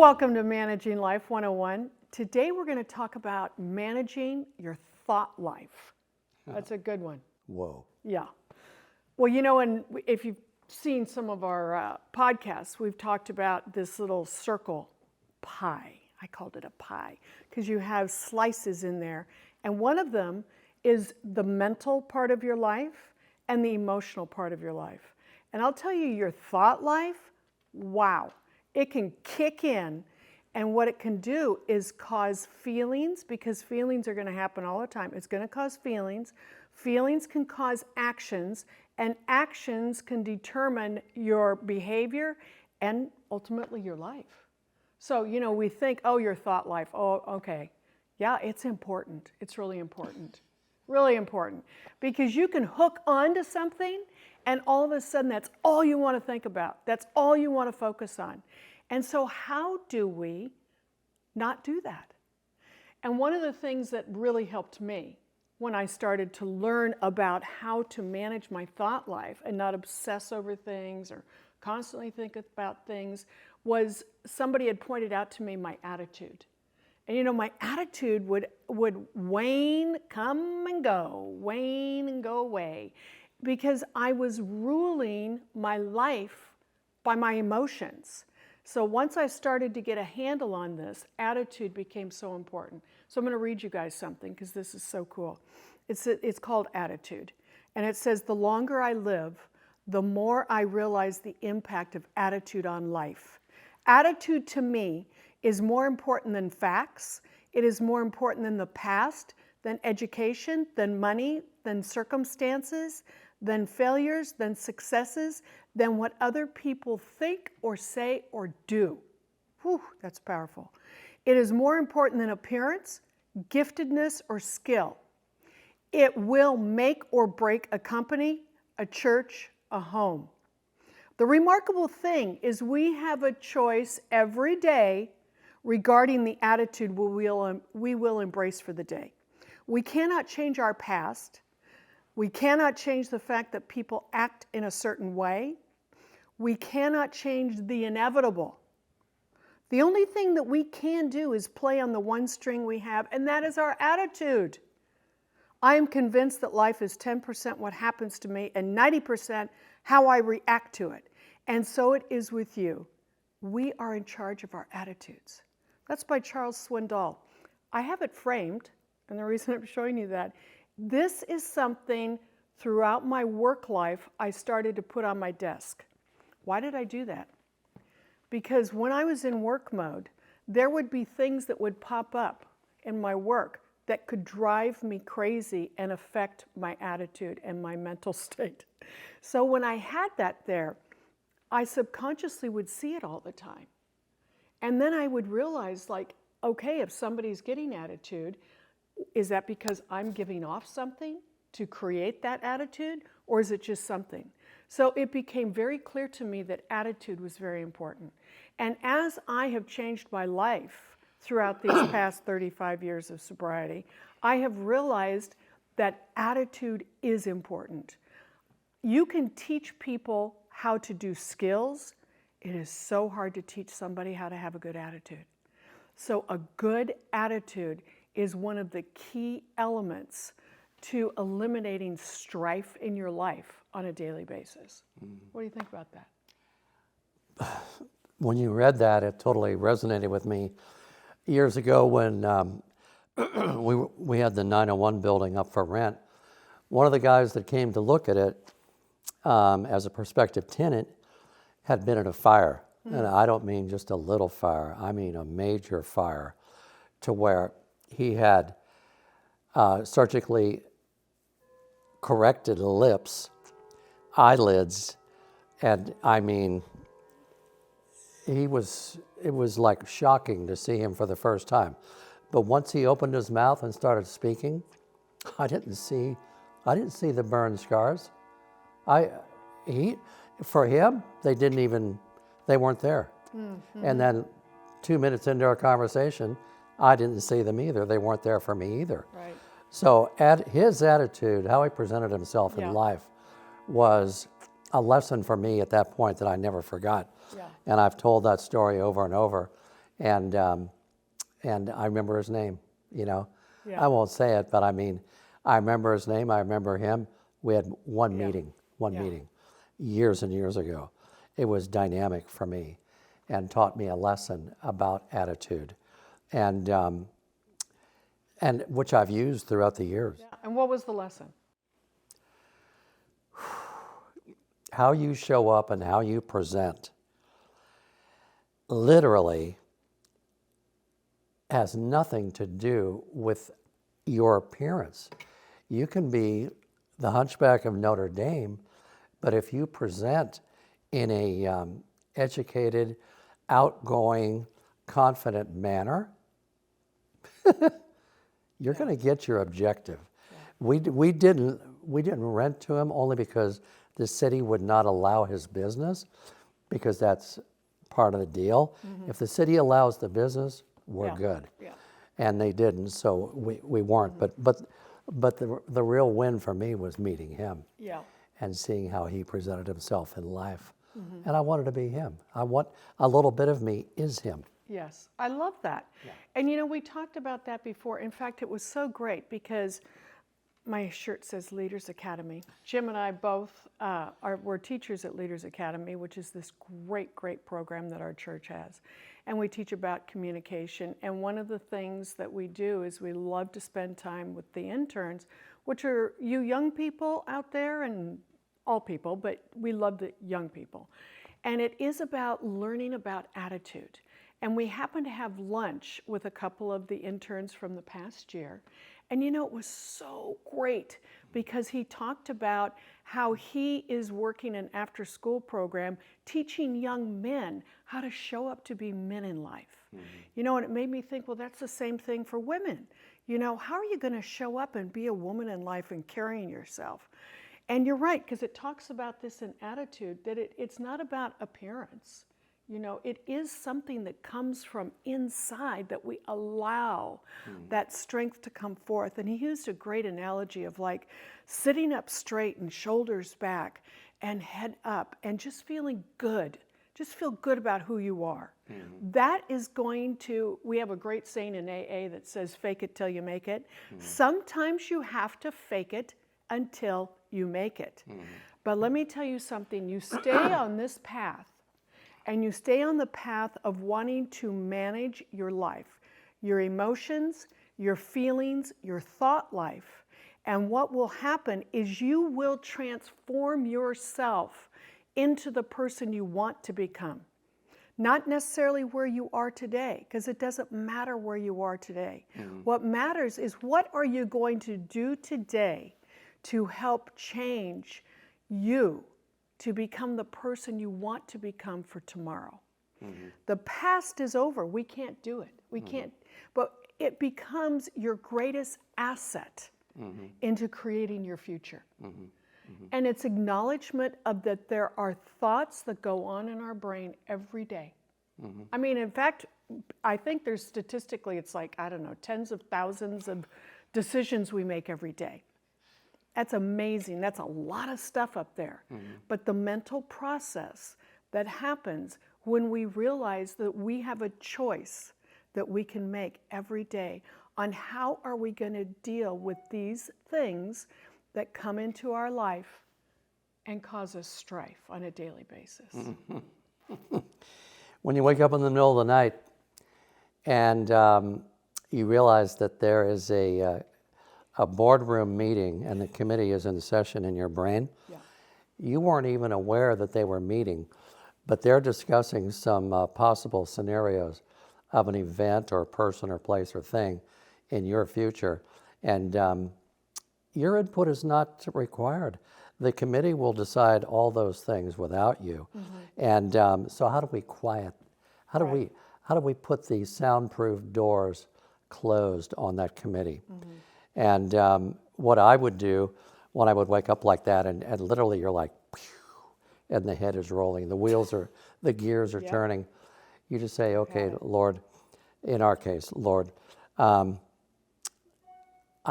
Welcome to Managing Life 101. Today we're going to talk about managing your thought life. That's a good one. Whoa. Yeah. Well, you know, and if you've seen some of our podcasts, we've talked about this little circle pie. I called it a pie because you have slices in there. And one of them is the mental part of your life and the emotional part of your life. And I'll tell you, your thought life, wow, it can kick in. And what it can do is cause feelings, because feelings are going to happen all the time. It's going to cause feelings. Feelings can cause actions, and actions can determine your behavior and ultimately your life. So, you know, we think, oh, your thought life, oh, okay. Yeah, it's important. It's really important. Really important. Because you can hook onto something, and all of a sudden that's all you want to think about. That's all you want to focus on. And so how do we not do that? And one of the things that really helped me when I started to learn about how to manage my thought life and not obsess over things or constantly think about things was somebody had pointed out to me my attitude. And you know, my attitude would wane, come and go, wane and go away, because I was ruling my life by my emotions. So once I started to get a handle on this, attitude became so important. So I'm going to read you guys something because this is so cool. It's called Attitude. And it says, the longer I live, the more I realize the impact of attitude on life. Attitude to me is more important than facts. It is more important than the past, than education, than money, than circumstances, than failures, than successes, than what other people think or say or do. Whew, that's powerful. It is more important than appearance, giftedness, or skill. It will make or break a company, a church, a home. The remarkable thing is we have a choice every day regarding the attitude we will embrace for the day. We cannot change our past. We cannot change the fact that people act in a certain way. We cannot change the inevitable. The only thing that we can do is play on the one string we have, and that is our attitude. I am convinced that life is 10% what happens to me and 90% how I react to it. And so it is with you. We are in charge of our attitudes. That's by Charles Swindoll. I have it framed, and the reason I'm showing you that, this is something throughout my work life I started to put on my desk. Why did I do that? Because when I was in work mode, there would be things that would pop up in my work that could drive me crazy and affect my attitude and my mental state. So when I had that there, I subconsciously would see it all the time. And then I would realize, like, okay, if somebody's getting attitude, is that because I'm giving off something to create that attitude, or is it just something? So it became very clear to me that attitude was very important. And as I have changed my life throughout these past 35 years of sobriety, I have realized that attitude is important. You can teach people how to do skills. It is so hard to teach somebody how to have a good attitude. So a good attitude is one of the key elements to eliminating strife in your life on a daily basis. What do you think about that? When you read that, it totally resonated with me. Years ago when we had the 901 building up for rent, one of the guys that came to look at it as a prospective tenant had been in a fire. And I don't mean just a little fire, I mean a major fire, to where he had surgically corrected lips, eyelids, and I mean, it was like shocking to see him for the first time. But once he opened his mouth and started speaking, I didn't see the burn scars. For him, they weren't there. Mm-hmm. And then 2 minutes into our conversation, I didn't see them either. They weren't there for me either. Right. So his attitude, how he presented himself in life, was a lesson for me at that point that I never forgot. Yeah. And I've told that story over and over. and I remember his name. Yeah. I won't say it, but I mean, I remember his name. I remember him. We had one meeting years and years ago. It was dynamic for me, and taught me a lesson about attitude, and which I've used throughout the years. Yeah. And what was the lesson? How you show up and how you present literally has nothing to do with your appearance. You can be the Hunchback of Notre Dame, but if you present in a educated, outgoing, confident manner, you're going to get your objective. We didn't rent to him only because the city would not allow his business, because that's part of the deal. If the city allows the business, we're good. Yeah. And they didn't, so we weren't. But the real win for me was meeting him Yeah. and seeing how he presented himself in life. And I wanted to be him. I want a little bit of me is him. Yes, I love that. Yeah. And we talked about that before. In fact, it was so great because my shirt says Leaders Academy. Jim and I both we're teachers at Leaders Academy, which is this great program that our church has. And we teach about communication. And one of the things that we do is we love to spend time with the interns, which are you young people out there, and all people, but we love the young people. And it is about learning about attitude. And we happened to have lunch with a couple of the interns from the past year. And it was so great because he talked about how he is working an after-school program teaching young men how to show up to be men in life. And it made me think, well, that's the same thing for women. How are you going to show up and be a woman in life and carrying yourself? And you're right, because it talks about this in attitude, that it's not about appearance. It is something that comes from inside that we allow that strength to come forth. And he used a great analogy of like sitting up straight and shoulders back and head up and just feeling good. Just feel good about who you are. That is going to, we have a great saying in AA that says, fake it till you make it. Sometimes you have to fake it until you make it. But let me tell you something, you stay on this path, and you stay on the path of wanting to manage your life, your emotions, your feelings, your thought life. And what will happen is you will transform yourself into the person you want to become. Not necessarily where you are today, because it doesn't matter where you are today. What matters is what are you going to do today to help change you to become the person you want to become for tomorrow. The past is over. We can't do it. We can't, but it becomes your greatest asset into creating your future. And it's acknowledgement of that there are thoughts that go on in our brain every day. I mean, in fact, I think there's statistically, it's like, I don't know, tens of thousands of decisions we make every day. That's amazing. That's a lot of stuff up there. But the mental process that happens when we realize that we have a choice that we can make every day on how are we going to deal with these things that come into our life and cause us strife on a daily basis. When you wake up in the middle of the night and you realize that there is a boardroom meeting and the committee is in session in your brain, you weren't even aware that they were meeting, but they're discussing some possible scenarios of an event or person or place or thing in your future. And your input is not required. The committee will decide all those things without you. And so how do we quiet, how do we put these soundproof doors closed on that committee? And what I would do when I would wake up like that, and literally you're like, pew, and the head is rolling, the gears are turning. You just say, okay, Lord, in our case, Lord, I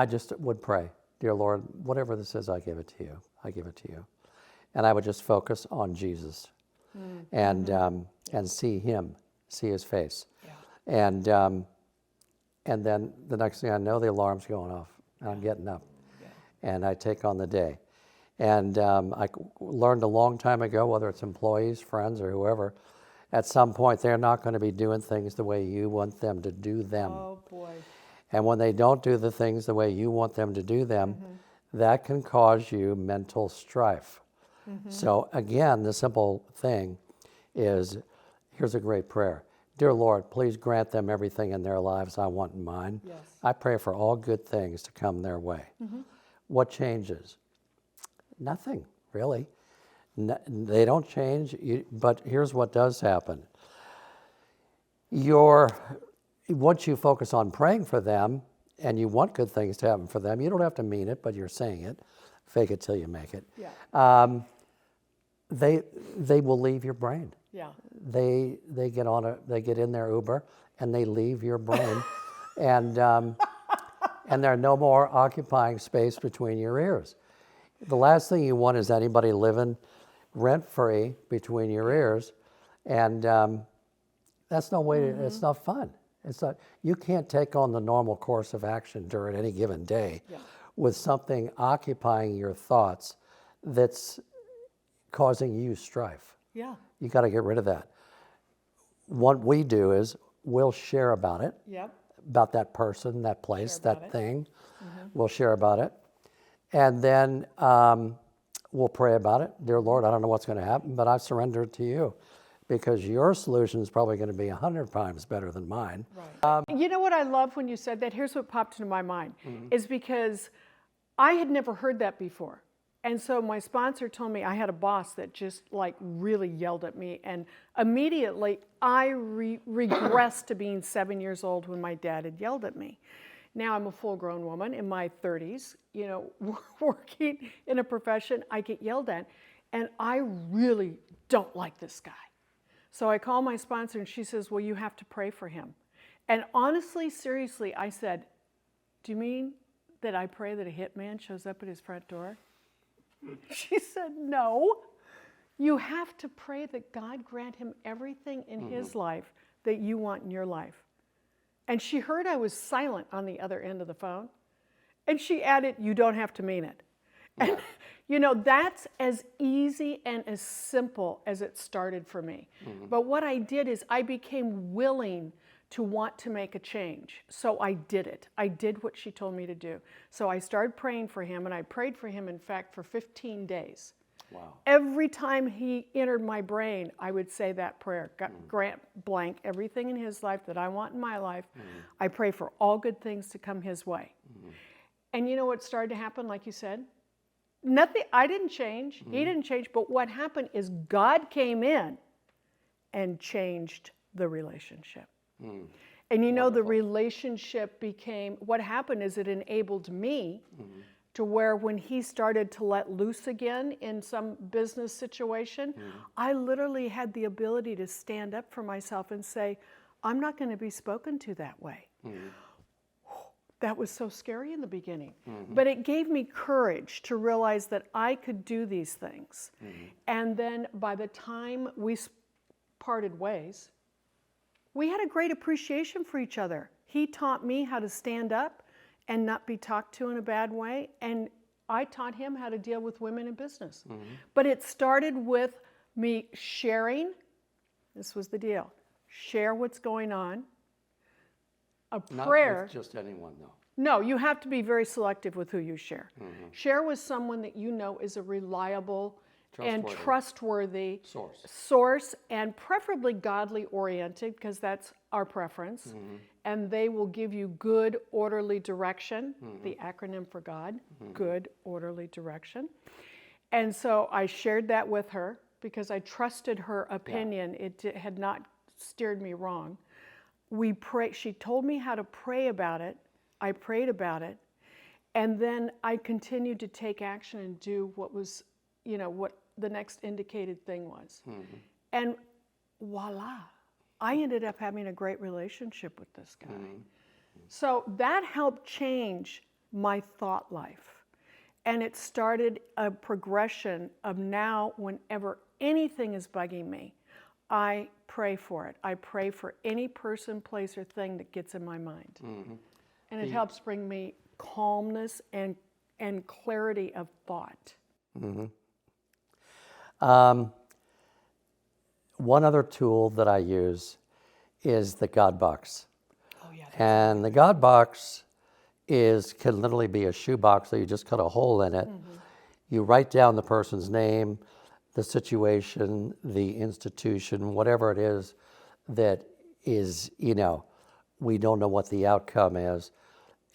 just would pray, dear Lord, whatever this is, I give it to you. I give it to you. And I would just focus on Jesus and see him, see his face. And then the next thing I know, the alarm's going off. And I'm getting up, and I take on the day. And learned a long time ago, whether it's employees, friends, or whoever, at some point they're not going to be doing things the way you want them to do them. Oh, boy. And when they don't do the things the way you want them to do them, that can cause you mental strife. So again, the simple thing is, here's a great prayer. Dear Lord, please grant them everything in their lives I want in mine. Yes. I pray for all good things to come their way. What changes? Nothing, really. They don't change, but here's what does happen. Once you focus on praying for them and you want good things to happen for them, you don't have to mean it, but you're saying it. Fake it till you make it. Yeah. They will leave your brain. Yeah. They get in their Uber and they leave your brain, and they're no more occupying space between your ears. The last thing you want is anybody living rent-free between your ears, and that's no way. It's not fun. It's not. You can't take on the normal course of action during any given day with something occupying your thoughts that's causing you strife. Yeah. You got to get rid of that. What we do is we'll share about it, Yep. about that person, that place, Share about that it. thing. We'll share about it. And then we'll pray about it. Dear Lord, I don't know what's going to happen, but I surrender it to you, because your solution is probably going to be 100 times better than mine. Right. You know what I love when you said that? Here's what popped into my mind, is because I had never heard that before. And so my sponsor told me I had a boss that just like really yelled at me, and immediately I regressed to being 7 years old when my dad had yelled at me. Now I'm a full-grown woman in my 30s, you know, working in a profession, I get yelled at, and I really don't like this guy. So I call my sponsor and she says, well, you have to pray for him. And honestly, seriously, I said, do you mean that I pray that a hitman shows up at his front door? She said, no. You have to pray that God grant him everything in his life that you want in your life. And she heard I was silent on the other end of the phone. And she added, you don't have to mean it. And, you know, that's as easy and as simple as it started for me. But what I did is I became willing to want to make a change. So I did it. I did what she told me to do. So I started praying for him, and I prayed for him, in fact, for 15 days. Wow. Every time he entered my brain, I would say that prayer, grant blank everything in his life that I want in my life. I pray for all good things to come his way. And you know what started to happen, like you said? Nothing, I didn't change, he didn't change, but what happened is God came in and changed the relationship. And you know, the relationship became, what happened is it enabled me to where when he started to let loose again in some business situation, I literally had the ability to stand up for myself and say, I'm not going to be spoken to that way. That was so scary in the beginning. But it gave me courage to realize that I could do these things. And then by the time we parted ways, we had a great appreciation for each other. He taught me how to stand up and not be talked to in a bad way. And I taught him how to deal with women in business. But it started with me sharing. This was the deal. Share what's going on. A prayer. Not with just anyone, though. No, you have to be very selective with who you share. Share with someone that you know is a reliable and trustworthy source, and preferably godly oriented, because that's our preference. And they will give you good, orderly direction, the acronym for God, good, orderly direction. And so I shared that with her because I trusted her opinion. It had not steered me wrong. We prayed. She told me how to pray about it. I prayed about it. And then I continued to take action and do what was, you know, what the next indicated thing was. And voila, I ended up having a great relationship with this guy. So that helped change my thought life. And it started a progression of now, whenever anything is bugging me, I pray for it. I pray for any person, place, or thing that gets in my mind. And it helps bring me calmness and clarity of thought. One other tool that I use is the God box. Oh, yeah. And the God box can literally be a shoebox, so you just cut a hole in it. You write down the person's name, the situation, the institution, whatever it is that is, we don't know what the outcome is.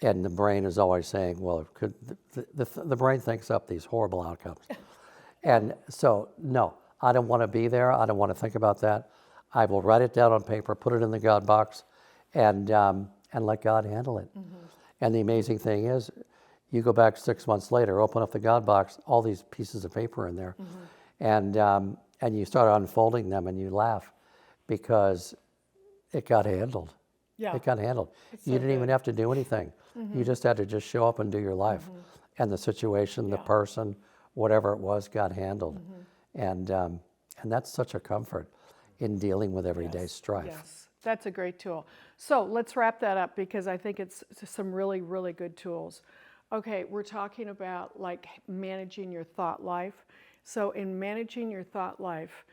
And the brain is always saying, well, the brain thinks up these horrible outcomes. And so, no, I don't want to be there. I don't want to think about that. I will write it down on paper, put it in the God box, and let God handle it. And the amazing thing is, you go back 6 months later, open up the God box, all these pieces of paper in there, and you start unfolding them, and you laugh because it got handled. Yeah. It got handled. It's so You didn't even good. have to do anything. You just had to just show up and do your life, and the situation, the person, whatever it was, got handled, and that's such a comfort in dealing with everyday strife. Yes, that's a great tool. So let's wrap that up because I think it's some really, really good tools. Okay, we're talking about like managing your thought life. So in managing your thought life,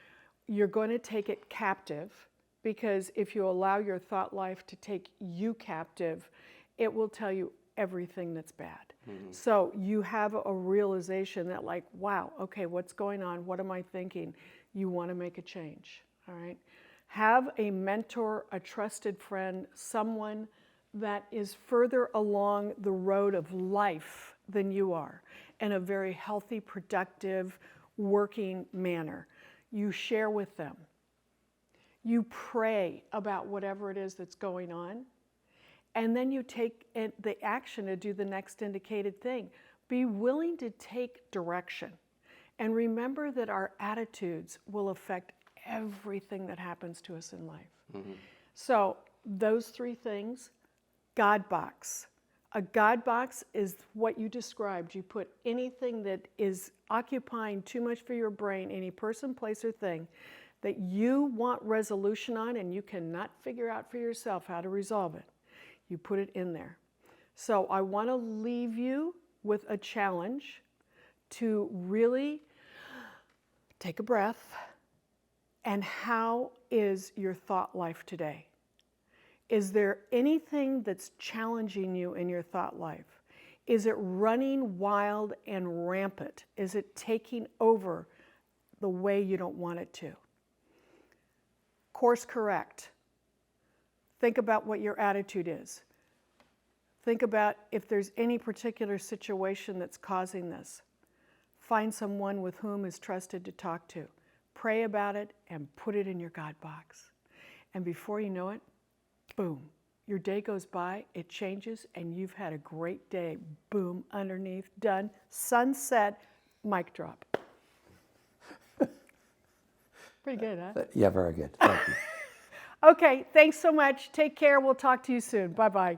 you're going to take it captive because if you allow your thought life to take you captive, it will tell you everything that's bad. So you have a realization that like, wow, okay, what's going on? What am I thinking? You want to make a change, all right? Have a mentor, a trusted friend, someone that is further along the road of life than you are in a very healthy, productive, working manner. You share with them. You pray about whatever it is that's going on. And then you take the action to do the next indicated thing. Be willing to take direction. And remember that our attitudes will affect everything that happens to us in life. So those three things, God box. A God box is what you described. You put anything that is occupying too much for your brain, any person, place, or thing that you want resolution on and you cannot figure out for yourself how to resolve it. You put it in there. So I want to leave you with a challenge to really take a breath. And how is your thought life today? Is there anything that's challenging you in your thought life? Is it running wild and rampant? Is it taking over the way you don't want it to? Course correct. Think about what your attitude is. Think about if there's any particular situation that's causing this. Find someone with whom is trusted to talk to. Pray about it and put it in your God box. And before you know it, boom, your day goes by, it changes, and you've had a great day. Boom, underneath, done, sunset, mic drop. Pretty good, huh? Yeah, very good. Thank you. Okay, thanks so much. Take care. We'll talk to you soon. Bye-bye.